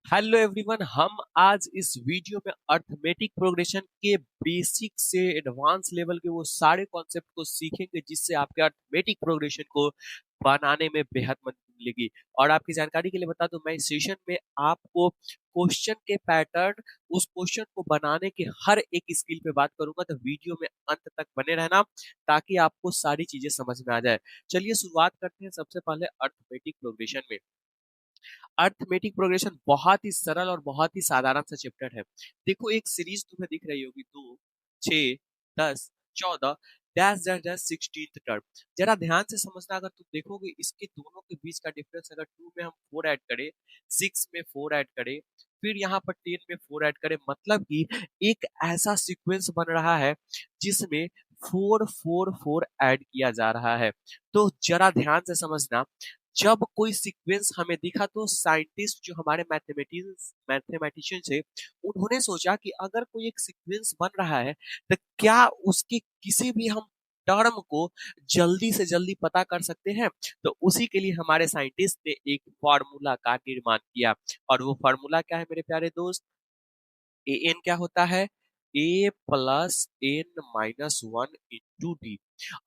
Hello everyone, हम आज इस वीडियो में अर्थमेटिक प्रोग्रेशन के बेसिक से एडवांस लेवल के वो सारे कॉन्सेप्ट को सीखेंगे जिससे आपके अर्थमेटिक प्रोग्रेशन को बनाने में बेहद मदद मिलेगी। और आपकी जानकारी के लिए बता दूं, मैं इस सेशन में आपको क्वेश्चन के पैटर्न, उस क्वेश्चन को बनाने के हर एक स्किल पे बात करूंगा, तो वीडियो में अंत तक बने रहना ताकि आपको सारी चीजें समझ में आ जाए। चलिए शुरुआत करते हैं सबसे पहले अर्थमेटिक प्रोग्रेशन में। अर्थमेटिक प्रोग्रेशन बहुत ही सरल और बहुत ही साधारण सा चैप्टर है। देखो, एक सीरीज तुम्हें दिख रही होगी, 2, 6, 10, 14, dash dash dash 16th term. जरा ध्यान से समझना, अगर तुम देखोगे इसके दोनों के बीच का डिफरेंस, अगर 2 में हम 4 ऐड करें, 6 में 4 ऐड करें, फिर यहाँ पर 10 में 4 ऐड करें, मतलब कि एक ऐसा सीक्वेंस बन रहा है जिसमें 4 4 4 ऐड किया जा रहा है। तो जरा ध्यान से समझना, जब कोई सीक्वेंस हमें दिखा तो साइंटिस्ट जो हमारे मैथमेटिशियन थे, उन्होंने सोचा कि अगर कोई एक सीक्वेंस बन रहा है तो क्या उसके किसी भी हम टर्म को जल्दी से जल्दी पता कर सकते हैं। तो उसी के लिए हमारे साइंटिस्ट ने एक फॉर्मूला का निर्माण किया। और वो फॉर्मूला क्या है मेरे प्यारे दोस्त? ए एन क्या होता है? A plus N minus one into D.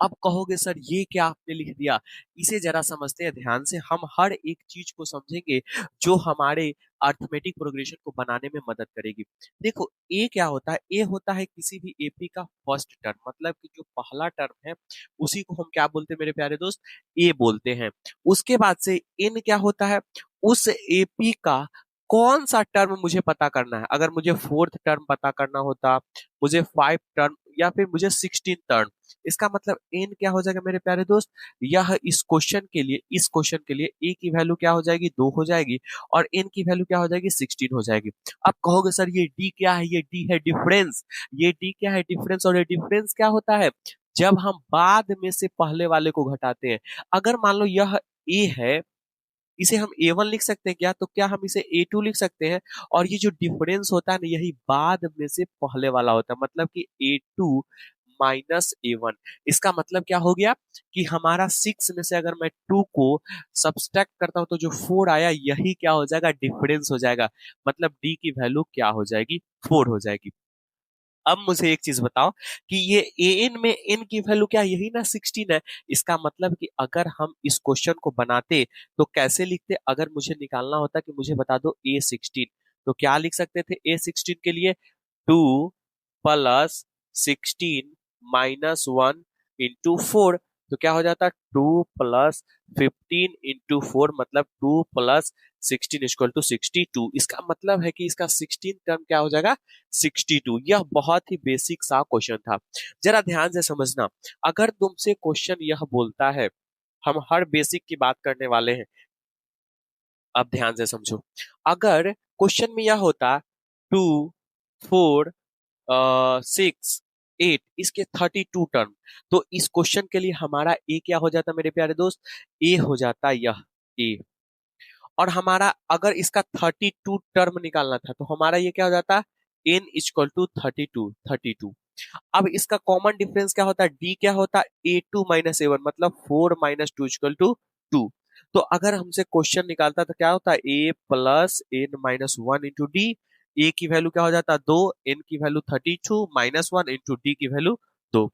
अब कहोगे सर ये क्या आपने लिख दिया? इसे जरा समझते हैं ध्यान से, हम हर एक चीज को समझेंगे जो हमारे अर्थमेटिक प्रोग्रेशन को बनाने में मदद करेगी। देखो, ए क्या होता है? ए होता है किसी भी एपी का फर्स्ट टर्म, मतलब कि जो पहला टर्म है उसी को हम क्या बोलते हैं मेरे प्यारे दोस्त? ए बोलते हैं। उसके बाद से एन क्या होता है? उस एपी का कौन सा टर्म मुझे पता करना है। अगर मुझे फोर्थ टर्म पता करना होता, मुझे 5 टर्म, या फिर मुझे 16 टर्म, इसका मतलब एन क्या हो जाएगा मेरे प्यारे दोस्त? यह इस क्वेश्चन के लिए ए की वैल्यू क्या हो जाएगी? 2 हो जाएगी, और एन की वैल्यू क्या हो जाएगी? 16 हो जाएगी। अब कहोगे सर ये डी क्या है? ये डी है डिफरेंस। ये डी क्या है? डिफरेंस। और ये डिफरेंस क्या होता है? जब हम बाद में से पहले वाले को घटाते हैं। अगर मान लो यह ए है, इसे हम ए वन लिख सकते हैं क्या? तो क्या हम इसे ए टू लिख सकते हैं? और ये जो डिफरेंस होता है ना, यही बाद में से पहले वाला होता है, मतलब कि ए टू माइनस ए वन। इसका मतलब क्या हो गया कि हमारा 6 में से अगर मैं 2 को सब्सट्रैक्ट करता हूं तो जो 4 आया, यही क्या हो जाएगा? डिफरेंस हो जाएगा। मतलब डी की वैल्यू क्या हो जाएगी? 4 हो जाएगी। अब मुझे एक चीज बताओ कि ये ए एन में एन की वैल्यू क्या यही ना 16 है? इसका मतलब कि अगर हम इस क्वेश्चन को बनाते तो कैसे लिखते? अगर मुझे निकालना होता कि मुझे बता दो A16, तो क्या लिख सकते थे A16 के लिए? 2 + 16 - 1 × 4। तो क्या हो जाता? 2 + 15 × 4, मतलब 2 + 16 = 62। इसका मतलब है कि इसका 16 टर्म क्या हो जाएगा? 62। यह बहुत ही बेसिक सा क्वेश्चन था। जरा ध्यान से समझना, अगर तुमसे क्वेश्चन यह बोलता है, हम हर बेसिक की बात करने वाले हैं, अब ध्यान से समझो। अगर क्वेश्चन में यह होता 2 4 6 8, इसके 32 टर्म, तो इस क्वेश्चन के लिए हमारा ए क्या हो जाता मेरे प्यारे दोस्त? ए हो जाता यह ए। और हमारा अगर इसका 32 टर्म निकालना था तो हमारा ये क्या हो जाता? N equal to 32। अब इसका कॉमन डिफरेंस क्या होता है? डी क्या होता? A2 - A1, मतलब 4 - 2 = 2। तो अगर हमसे क्वेश्चन निकालता तो क्या होता? A + n - 1 × D. ए की वैल्यू क्या हो जाता? 2, एन की वैल्यू 32 -1 × डी की वैल्यू 2।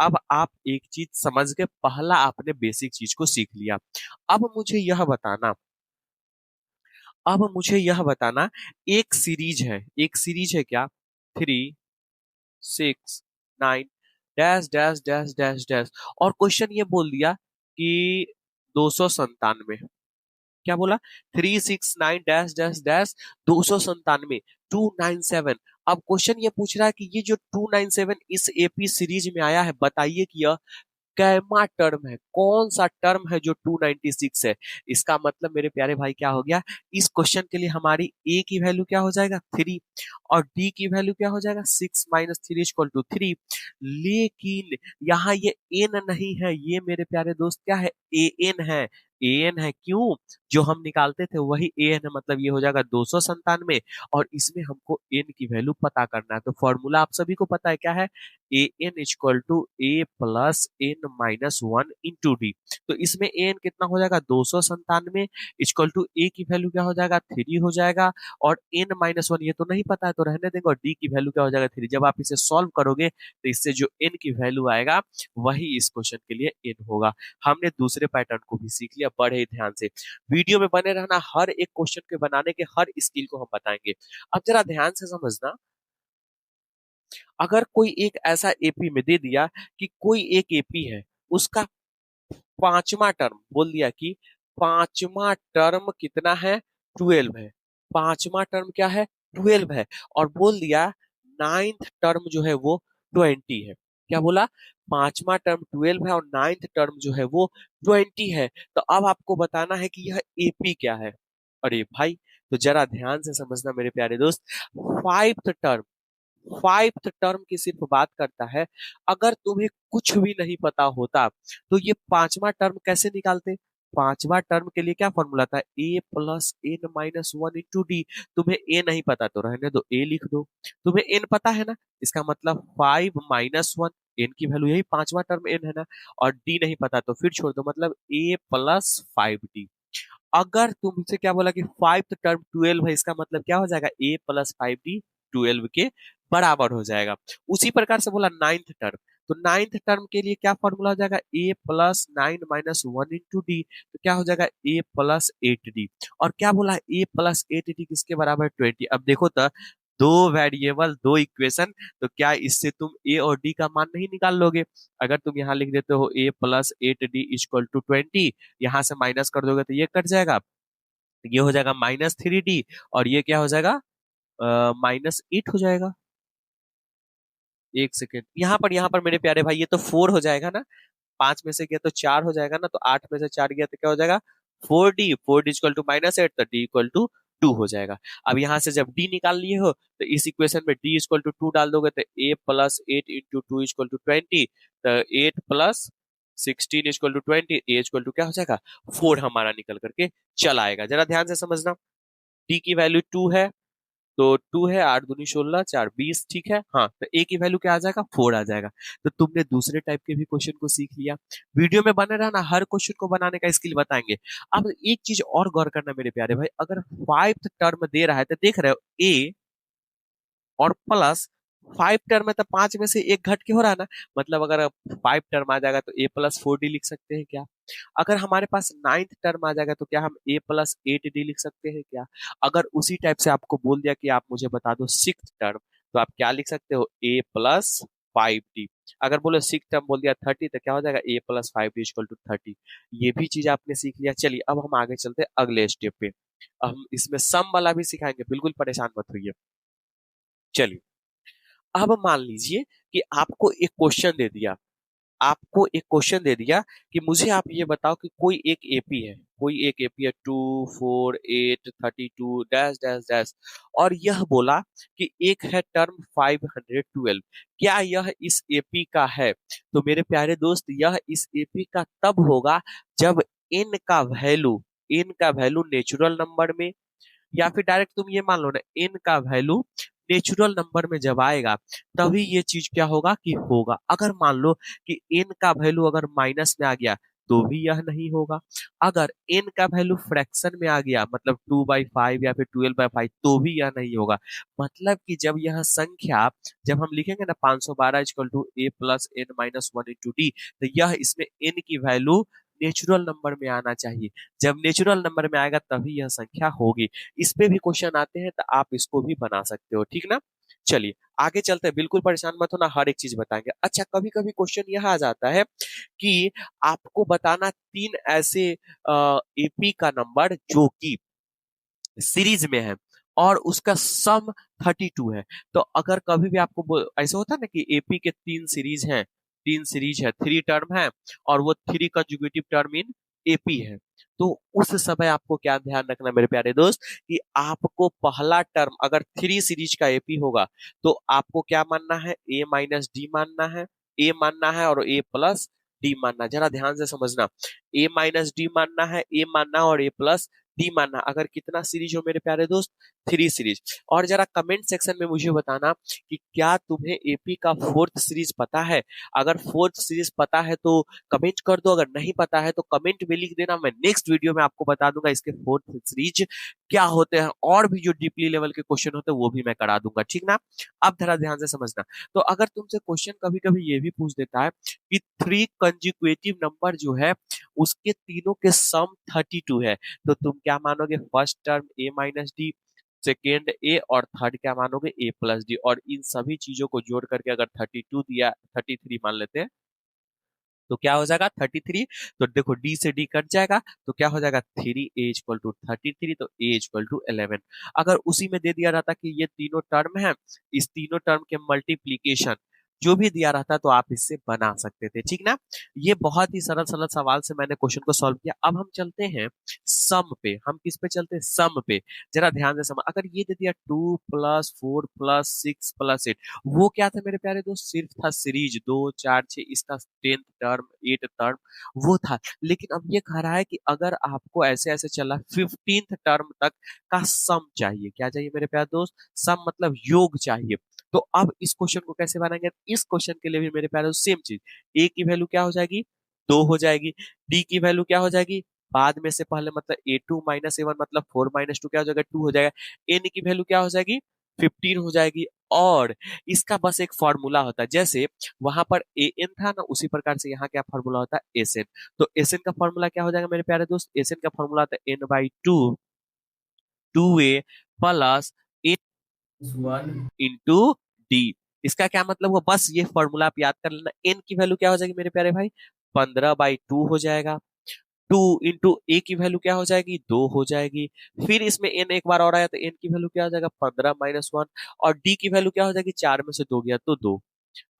अब आप एक चीज समझ के, पहला आपने बेसिक चीज को सीख लिया। अब मुझे यह बताना अब मुझे यह बताना, एक सीरीज है क्या? 3 6 9 dash dash dash dash dash, और क्वेश्चन ये बोल दिया कि 297। क्या बोला? 3 6 9 डैश डैश डैश 297, 297। अब क्वेश्चन ये पूछ रहा है कि ये जो 297 इस एपी सीरीज में आया है, बताइए कि यह कैमा टर्म है, कौन सा टर्म है जो 296 है। इसका मतलब मेरे प्यारे भाई क्या हो गया? इस क्वेश्चन के लिए हमारी ए की वैल्यू क्या हो जाएगा? 3, और डी की वैल्यू क्या हो जाएगा? 6 - 3 = 3। लेकिन यहाँ ये एन नहीं है, ये मेरे प्यारे दोस्त क्या है? ए एन है। an है। क्यों? जो हम निकालते थे वही an है, मतलब ये हो जाएगा 297 और इसमें हमको n की वैल्यू पता करना है। तो फॉर्मूला आप सभी को पता है क्या है, an equal to a plus n minus 1 into D. तो इसमें an कितना हो जाएगा 297 इक्वल टू a की वैल्यू क्या हो जाएगा 3 हो जाएगा और n माइनस 1 ये तो नहीं पता है तो रहने देंगे और d की वैल्यू क्या हो जाएगा 3। जब आप इसे सॉल्व करोगे तो इससे जो n की वैल्यू आएगा वही इस क्वेश्चन के लिए n होगा। हमने दूसरे पैटर्न को भी सीख लिया, बड़े ही ध्यान से वीडियो में बने रहना, हर एक क्वेश्चन के बनाने के हर स्किल को हम बताएंगे। अब जरा ध्यान से समझना, अगर कोई एक ऐसा एपी में दे दिया कि कोई एक एपी है, उसका पांचवा टर्म बोल दिया कि पांचवा टर्म कितना है 12 है, पांचवा टर्म क्या है 12 है, और बोल दिया नाइन्थ टर्म जो है वो 20 है। क्या बोला? पांचवा टर्म 12 है और नाइन्थ टर्म जो है वो 20 है। तो अब आपको बताना है कि यह एपी क्या है। अरे भाई, तो जरा ध्यान से समझना मेरे प्यारे दोस्त, फाइव्थ टर्म, फाइव्थ टर्म की सिर्फ बात करता है। अगर तुम्हें कुछ भी नहीं पता होता तो ये पांचवा टर्म कैसे निकालते? पांचवा टर्म के लिए क्या फॉर्मूला था, A plus N minus 1 into D. तुम्हें ए नहीं पता तो रहने दो, ए लिख दो। तुम्हें एन पता है ना, इसका मतलब 5 - 1, एन की वैल्यू यही पांचवा टर्म एन है ना, और डी नहीं पता तो फिर छोड़ दो, मतलब ए प्लस 5 डी। अगर तुमसे क्या बोला कि फाइव टर्म 12 है, इसका मतलब क्या हो जाएगा ए प्लस 5 डी 12 के बराबर हो जाएगा। उसी प्रकार से बोला नाइन्थ टर्म, तो नाइन्थ टर्म के लिए क्या फॉर्मूला हो जाएगा, ए प्लस 9 - 1 इंटू डी। तो क्या हो जाएगा ए प्लस 8 डी। और क्या बोला, ए प्लस 8 डी किसके बराबर 20। अब देखो तो दो वेरिएबल दो इक्वेशन, तो क्या इससे तुम ए और डी का मान नहीं निकाल लोगे? अगर तुम यहाँ लिख देते हो ए प्लस 8 डी इक्वल टू 20, यहाँ से माइनस कर दोगे तो ये कट जाएगा, ये हो जाएगा -3 डी और ये क्या हो जाएगा -8 हो जाएगा। एक सेकेंड, यहाँ पर मेरे प्यारे भाई ये तो 4 हो जाएगा ना, 5 में से गया तो 4 हो जाएगा ना, तो 8 में से 4 गया तो क्या हो जाएगा 4 डी, 4 डी इक्वल टू -8, तो डी इक्वल टू 2 हो जाएगा। अब यहाँ से जब डी निकाल लिए हो तो इस इक्वेशन में डी इक्वल टू 2 डाल दोगे तो A plus 8 into 2 equal to 20, तो 8 plus 16 equal to 20, A equal to क्या हो जाएगा 4 हमारा निकल करके चला आएगा। जरा ध्यान से समझना, डी की वैल्यू 2 है, तो 2 है, 8 दूनी 16, 4 20, ठीक है। हाँ, तो ए की वैल्यू क्या आ जाएगा 4 आ जाएगा। तो तुमने दूसरे टाइप के भी क्वेश्चन को सीख लिया। वीडियो में बने रहना, हर क्वेश्चन को बनाने का स्किल बताएंगे। अब एक चीज और गौर करना मेरे प्यारे भाई, अगर फाइव टर्म दे रहा है तो देख रहे हो ए और प्लस 5 टर्म है तो 5 में से एक घट के हो रहा है ना, मतलब अगर 5 टर्म आ जाएगा तो ए प्लस 4 डी लिख सकते हैं क्या? अगर हमारे पास नाइन्थ टर्म आ जाएगा तो क्या हम ए प्लस 8 डी लिख सकते हैं क्या? अगर उसी टाइप से आपको बोल दिया कि आप मुझे बता दो सिक्स टर्म, तो आप क्या लिख सकते हो ए प्लस 5 डी। अगर बोले सिक्स टर्म बोल दिया 30, तो क्या हो जाएगा ए प्लस 5 डी इक्वल टू 30। ये भी चीज आपने सीख लिया। चलिए अब हम आगे चलते हैं अगले स्टेप पे, हम इसमें सम वाला भी सिखाएंगे, बिल्कुल परेशान मत होइए। चलिए अब मान लीजिए कि आपको एक क्वेश्चन दे दिया, आपको एक क्वेश्चन दे दिया कि मुझे आप ये बताओ कि कोई एक एपी है, कोई एक एपी है 2, 4, 8, 32 डैश डैश डैश, और यह बोला कि एक है टर्म 512, क्या यह इस एपी का है? तो मेरे प्यारे दोस्त, यह इस एपी का तब होगा जब एन का वैल्यू नेचुरल नंबर में, या फिर डायरेक्ट तुम ये मान लो ना एन का वैल्यू नेचुरल नंबर में जब आएगा तभी ये चीज क्या होगा कि होगा। अगर मान लो कि एन का वैल्यू अगर माइनस में आ गया तो भी यह नहीं होगा। अगर एन का वैल्यू फ्रैक्शन में आ गया, मतलब 2/5 या फिर 12/5, तो भी यह नहीं होगा। मतलब कि जब यह संख्या, जब हम लिखेंगे ना 512 equal to A plus N minus 1 into D, तो यह इसमें एन की वैल्यू नेचुरल नंबर में आना चाहिए। जब नेचुरल नंबर में आएगा तभी यह संख्या होगी। इस पे भी क्वेश्चन आते हैं तो आप इसको भी बना सकते हो, ठीक ना। चलिए आगे चलते हैं, बिल्कुल परेशान मत होना, हर एक चीज बताएंगे। अच्छा, कभी कभी क्वेश्चन यह आ जाता है कि आपको बताना तीन ऐसे एपी का नंबर जो कि सीरीज में है और उसका सम 32 है। तो अगर कभी भी आपको ऐसा होता है ना कि एपी के तीन सीरीज हैं, तीन सीरीज है, थ्री टर्म है और वो three conjugative term in AP है, तो उस समय आपको क्या ध्यान रखना मेरे प्यारे दोस्त कि आपको पहला टर्म अगर थ्री सीरीज का एपी होगा तो आपको क्या मानना है, ए माइनस डी मानना है, ए मानना है और ए प्लस डी मानना, जरा ध्यान से समझना। ए माइनस डी मानना है, ए मानना और ए प्लस डी मानना। अगर कितना सीरीज हो मेरे प्यारे दोस्त, 3 सीरीज। और जरा कमेंट सेक्शन में मुझे बताना कि क्या तुम्हें एपी का 4th सीरीज पता है। अगर 4th सीरीज पता है तो कमेंट कर दो, अगर नहीं पता है तो कमेंट में लिख देना। मैं नेक्स्ट वीडियो में आपको बता दूंगा इसके 4th सीरीज क्या होते हैं, और भी जो डीपली लेवल के क्वेश्चन होते हैं वो भी मैं करा दूंगा, ठीक ना। अब जरा ध्यान से समझना। तो अगर तुमसे क्वेश्चन कभी कभी ये भी पूछ देता है कि 3 कंजिक्यूटिव नंबर जो है उसके तीनों के सम 32 है, तो तुम क्या मानोगे, फर्स्ट टर्म ए माइनस डी, सेकेंड ए, और थर्ड क्या मानोगे, ए प्लस डी। और इन सभी चीजों को जोड़ करके अगर 32 दिया, 33 मान लेते हैं, तो क्या हो जाएगा 33। तो देखो डी से डी कट जाएगा, तो क्या हो जाएगा 3 ए इक्वल टू 33, तो ए इक्वल टू 11। अगर उसी में दे दिया रहता कि ये तीनों टर्म है, इस तीनों टर्म के मल्टीप्लीकेशन जो भी दिया रहता तो आप इससे बना सकते थे, ठीक ना। ये बहुत ही सरल सरल सवाल से मैंने क्वेश्चन को सॉल्व किया। अब हम चलते हैं सम पे। हम किस पे चलते हैं, सम पे। जरा ध्यान से समझ। अगर ये दे दिया 2+4+6+8, वो क्या था मेरे प्यारे दोस्त, सिर्फ था सीरीज 2 4 6, इसका 10th टर्म 8th टर्म वो था। लेकिन अब ये कह रहा है कि अगर आपको ऐसे ऐसे चला 15th टर्म तक का सम चाहिए। क्या चाहिए मेरे प्यारे दोस्त, सम मतलब योग चाहिए। तो अब इस क्वेश्चन को कैसे बनाएंगे, इस क्वेश्चन के लिए भी मेरे प्यारे दोस्त सेम चीज। ए की वैल्यू क्या हो जाएगी, 2 हो जाएगी। डी की वैल्यू क्या हो जाएगी, बाद में से पहले मतलब A2 - A1 मतलब 4 - 2 क्या हो जाएगा, 2 हो जाएगा। एन की वैल्यू क्या हो जाएगी, 15 हो जाएगी। और इसका बस एक फॉर्मूला होता है, जैसे वहां पर ए एन था ना, उसी प्रकार से यहाँ क्या फॉर्मूला होता है, एस एन। तो एस एन का फॉर्मूला क्या हो जाएगा मेरे प्यारे दोस्त, एस एन का फॉर्मूला होता है n/2 2a plus one into D. इसका क्या मतलब हुआ, बस ये फॉर्मूला आप याद कर लेना। एन की वैल्यू क्या हो जाएगी मेरे प्यारे भाई, 15/2 हो जाएगा। 2 इंटू ए की वैल्यू क्या हो जाएगी, 2 हो जाएगी। फिर इसमें एन एक बार और आया तो एन की वैल्यू क्या हो जाएगा, 15 - 1। और डी की वैल्यू क्या हो जाएगी, 4 में से 2 गया तो 2।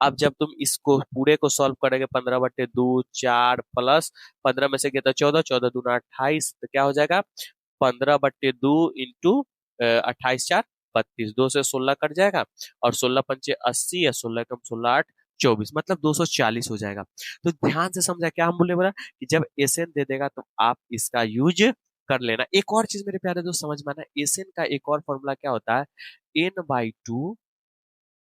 अब जब तुम इसको पूरे को सॉल्व करेंगे, 15/2 4 प्लस 15 में से गया तो 14, 14 दूना 28, तो क्या हो जाएगा 15/2 इंटू 28 × 4 = 32, 2 से 16 कट जाएगा, और 16 × 5 = 80, या 16 कम 16 8 24, मतलब 240 हो जाएगा। तो ध्यान से समझा क्या हम बोले, बोला कि जब एसएन दे देगा तो आप इसका यूज कर लेना। एक और चीज मेरे प्यारे दोस्त समझ में आना, एसएन का एक और फॉर्मूला क्या होता है, n/2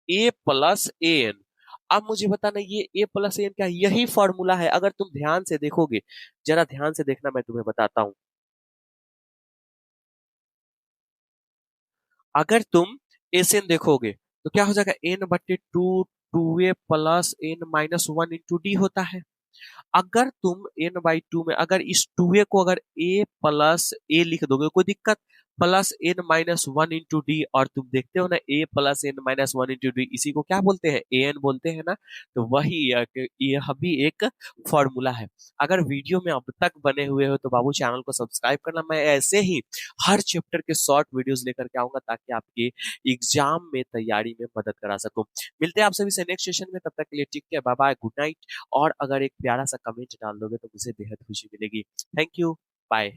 A plus A N. अब मुझे बताना ये ए प्लस एन क्या, यही फॉर्मूला है। अगर तुम ध्यान से देखोगे, जरा ध्यान से देखना, मैं तुम्हें बताता हूं। अगर तुम एस एन देखोगे तो क्या हो जाएगा, n/2 2a plus n - 1 into D होता है। अगर तुम n/2 में अगर इस 2a को अगर a प्लस ए लिख दोगे, कोई दिक्कत, प्लस n - 1 इंटू डी, और तुम देखते हो ना a plus n - 1 into D, इसी को क्या बोलते हैं, an बोलते हैं ना। तो वही यह भी एक फॉर्मूला है। अगर वीडियो में अब तक बने हुए हो तो बाबू चैनल को सब्सक्राइब करना। मैं ऐसे ही हर चैप्टर के शॉर्ट वीडियोस लेकर के आऊंगा, ताकि आपके एग्जाम में तैयारी में मदद करा सकूं। मिलते हैं आप सभी से नेक्स्ट सेशन में, तब तक के लिए take care, bye bye, good night. और अगर एक प्यारा सा कमेंट डाल दोगे तो मुझे बेहद खुशी मिलेगी। Thank you, bye.